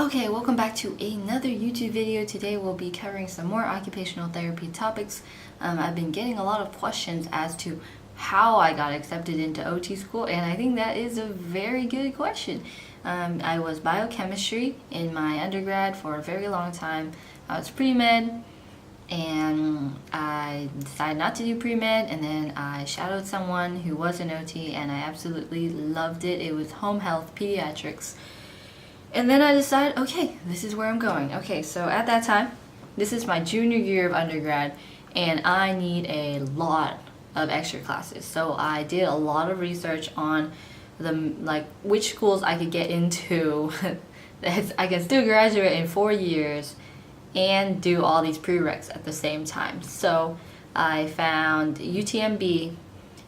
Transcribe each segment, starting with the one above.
Okay, welcome back to another YouTube video. Today we'll be covering some more occupational therapy topics. I've been getting a lot of questions as to how I got accepted into OT school, and I think that is a very good question. I was biochemistry in my undergrad for a very long time. I was pre-med, and I decided not to do pre-med, and then I shadowed someone who was an OT, and I absolutely loved it. It was home health pediatrics. And then I decided, okay, this is where I'm going. Okay, so at that time, this is my junior year of undergrad, and I need a lot of extra classes. So I did a lot of research on which schools I could get into. I can still graduate in 4 years and do all these prereqs at the same time. So I found UTMB,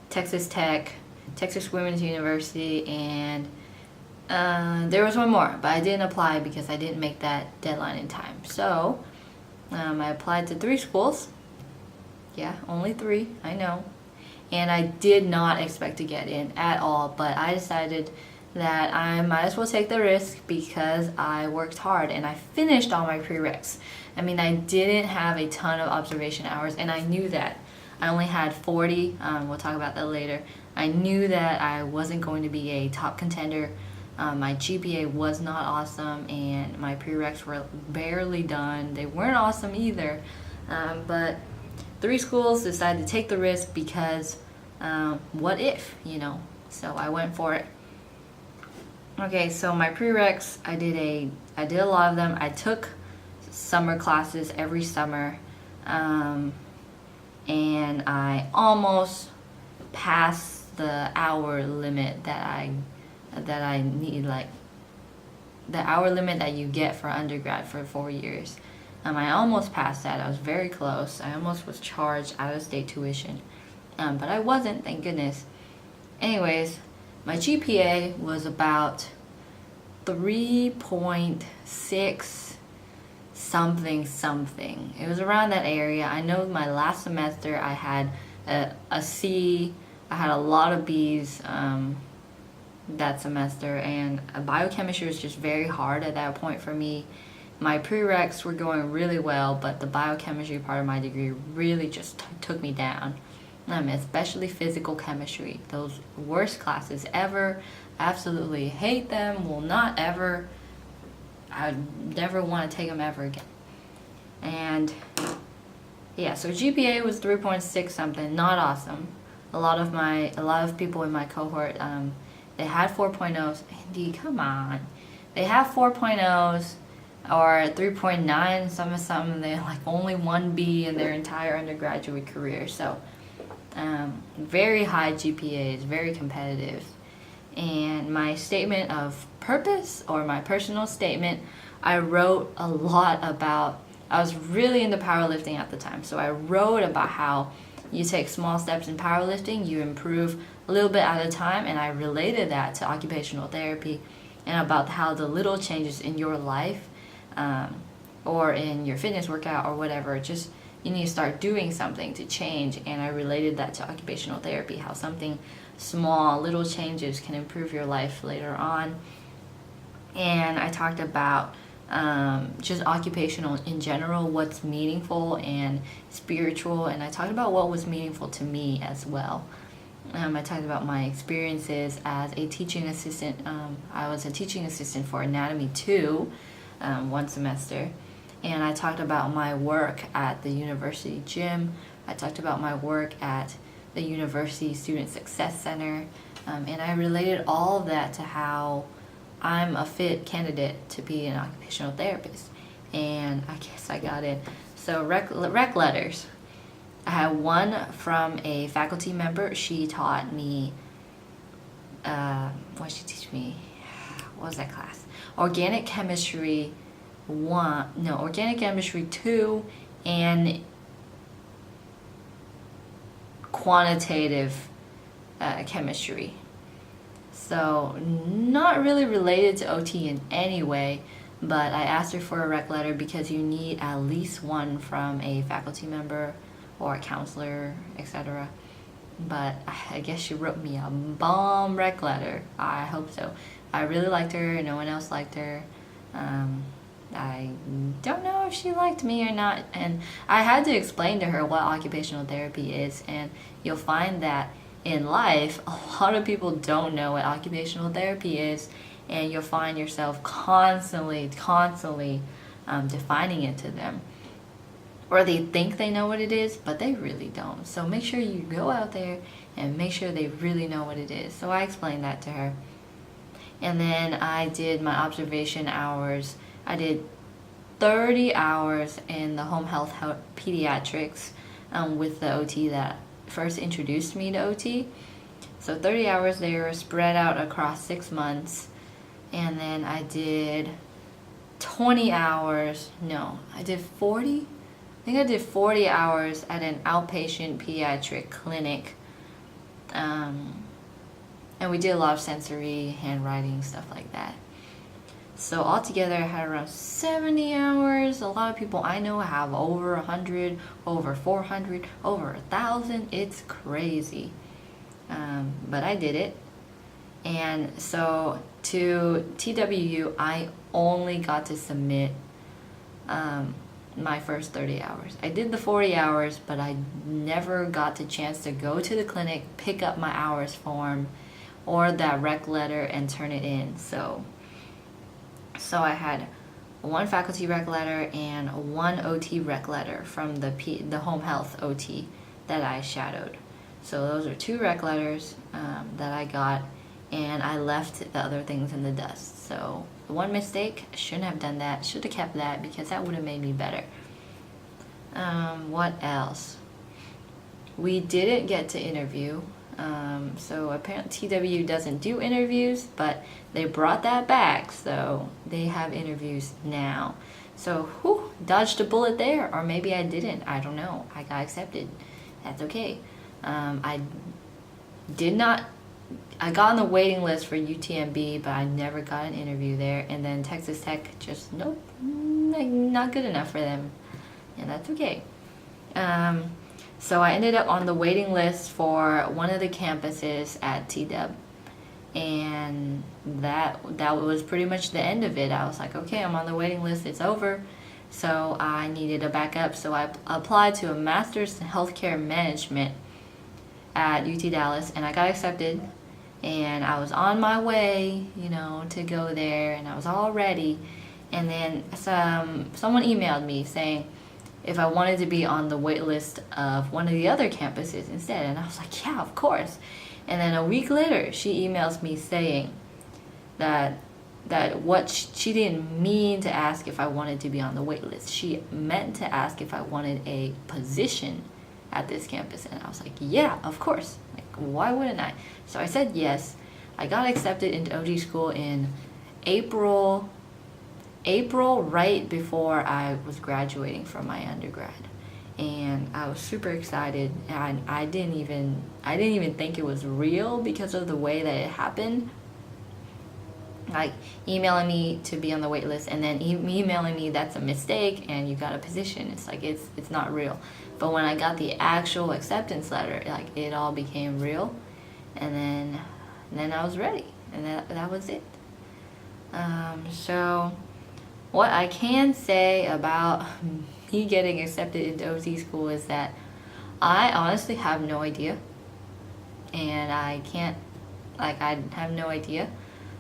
Texas Tech, Texas Women's University, and there was one more, but I didn't apply because I didn't make that deadline in time. So I applied to 3 schools. Yeah, only 3, I know. And I did not expect to get in at all, but I decided that I might as well take the risk because I worked hard and I finished all my prereqs. I mean, I didn't have a ton of observation hours, and I knew that. I only had 40. We'll talk about that later. I knew that I wasn't going to be a top contender. My GPA was not awesome, and my prereqs were barely done. They weren't awesome either, but 3 schools decided to take the risk because what if, you know? So I went for it. Okay, so my prereqs, I did a lot of them. I took summer classes every summer, and I almost passed the hour limit that I need, like the hour limit that you get for undergrad for 4 years. I almost passed that. I was very close. I almost was charged out-of-state tuition, but I wasn't, thank goodness. Anyways, my GPA was about 3.6 something. It was around that area. I know my last semester I had a C. I had a lot of B's that semester, and biochemistry was just very hard at that point for me. My prereqs were going really well, but the biochemistry part of my degree really just took me down, especially physical chemistry. Those worst classes ever. Absolutely hate them. Will not ever. I would never want to take them ever again. And yeah, so GPA was 3.6 something. Not awesome. A lot of people in my cohort, they had 4.0s. Andy, come on. They have 4.0s or 3.9, something. They have like only 1 B in their entire undergraduate career. So very high GPAs, very competitive. And my statement of purpose, or my personal statement, I wrote a lot about, I was really into powerlifting at the time. So I wrote about how you take small steps in powerlifting, you improve a little bit at a time, and I related that to occupational therapy and about how the little changes in your life or in your fitness workout or whatever, just you need to start doing something to change. And I related that to occupational therapy, how something small, little changes can improve your life later on. And I talked about just occupational in general, what's meaningful and spiritual, and I talked about what was meaningful to me as well. I talked about my experiences as a teaching assistant. I was a teaching assistant for Anatomy 2 one semester, and I talked about my work at the university gym. I talked about my work at the University Student Success Center, and I related all of that to how I'm a fit candidate to be an occupational therapist, and I guess I got it. So rec letters. I had one from a faculty member. She taught me, what did she teach me? What was that class? Organic Chemistry 2, and quantitative chemistry. So not really related to OT in any way, but I asked her for a rec letter because you need at least one from a faculty member or a counselor, etc. But I guess she wrote me a bomb rec letter. I hope so. I really liked her. No one else liked her. I don't know if she liked me or not, and I had to explain to her what occupational therapy is, and you'll find that in life, a lot of people don't know what occupational therapy is, and you'll find yourself constantly defining it to them. Or they think they know what it is, but they really don't. So make sure you go out there and make sure they really know what it is. So I explained that to her. And then I did my observation hours. I did 30 hours in the home health pediatrics with the OT that first introduced me to OT. So 30 hours there spread out across 6 months. And then I did 20 hours. No, I did 40? I think I did 40 hours at an outpatient pediatric clinic. And we did a lot of sensory, handwriting, stuff like that. So altogether I had around 70 hours. A lot of people I know have over 100, over 400, over 1,000. It's crazy. But I did it. And so to TWU, I only got to submit my first 30 hours. I did the 40 hours, but I never got the chance to go to the clinic, pick up my hours form or that rec letter and turn it in. So I had one faculty rec letter and one OT rec letter from the home health OT that I shadowed. So those are 2 rec letters that I got, and I left the other things in the dust. So the one mistake, I shouldn't have done that. Should have kept that because that would have made me better. What else? We didn't get to interview. So apparently TW doesn't do interviews, but they brought that back, so they have interviews now. So dodged a bullet there, or maybe I didn't. I don't know. I got accepted. That's okay. I got on the waiting list for UTMB, but I never got an interview there. And then Texas Tech, just nope, not good enough for them, and that's okay. So I ended up on the waiting list for one of the campuses at TW, and that was pretty much the end of it. I was like, okay, I'm on the waiting list, it's over. So I needed a backup, so I applied to a master's in healthcare management at UT Dallas, and I got accepted, and I was on my way, to go there, and I was all ready. And then someone emailed me saying if I wanted to be on the wait list of one of the other campuses instead. And I was like, yeah, of course. And then a week later, she emails me saying that what she didn't mean to ask if I wanted to be on the wait list. She meant to ask if I wanted a position at this campus. And I was like, yeah, of course. Like, why wouldn't I? So I said yes. I got accepted into OT school in April, right before I was graduating from my undergrad, and I was super excited. And I didn't even think it was real because of the way that it happened. Like emailing me to be on the wait list, and then emailing me that's a mistake and you got a position. It's like it's not real. But when I got the actual acceptance letter, like it all became real, and then I was ready, and that was it. So what I can say about me getting accepted into OT school is that I honestly have no idea. And I have no idea.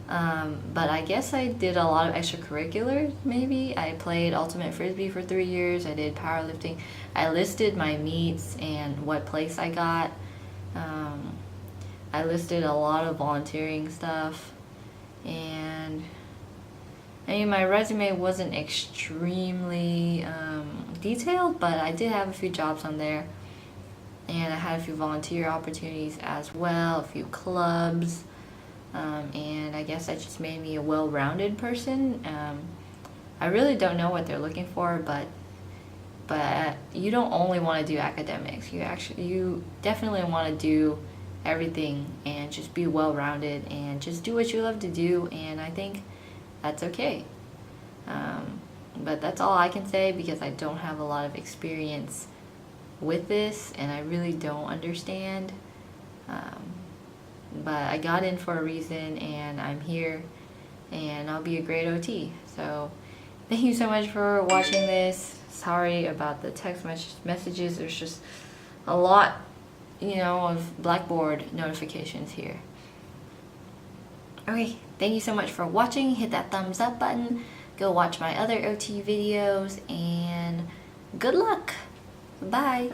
But I guess I did a lot of extracurriculars, maybe. I played Ultimate Frisbee for 3 years. I did powerlifting. I listed my meets and what place I got. I listed a lot of volunteering stuff. And my resume wasn't extremely detailed, but I did have a few jobs on there, and I had a few volunteer opportunities as well, a few clubs, and I guess that just made me a well-rounded person. I really don't know what they're looking for, but you don't only want to do academics. You definitely want to do everything and just be well-rounded and just do what you love to do, and I think that's okay. But that's all I can say because I don't have a lot of experience with this and I really don't understand. But I got in for a reason and I'm here, and I'll be a great OT. So thank you so much for watching this. Sorry about the text messages. There's just a lot, you know, of Blackboard notifications here. Okay, thank you so much for watching. Hit that thumbs up button. Go watch my other OT videos, and good luck. Bye.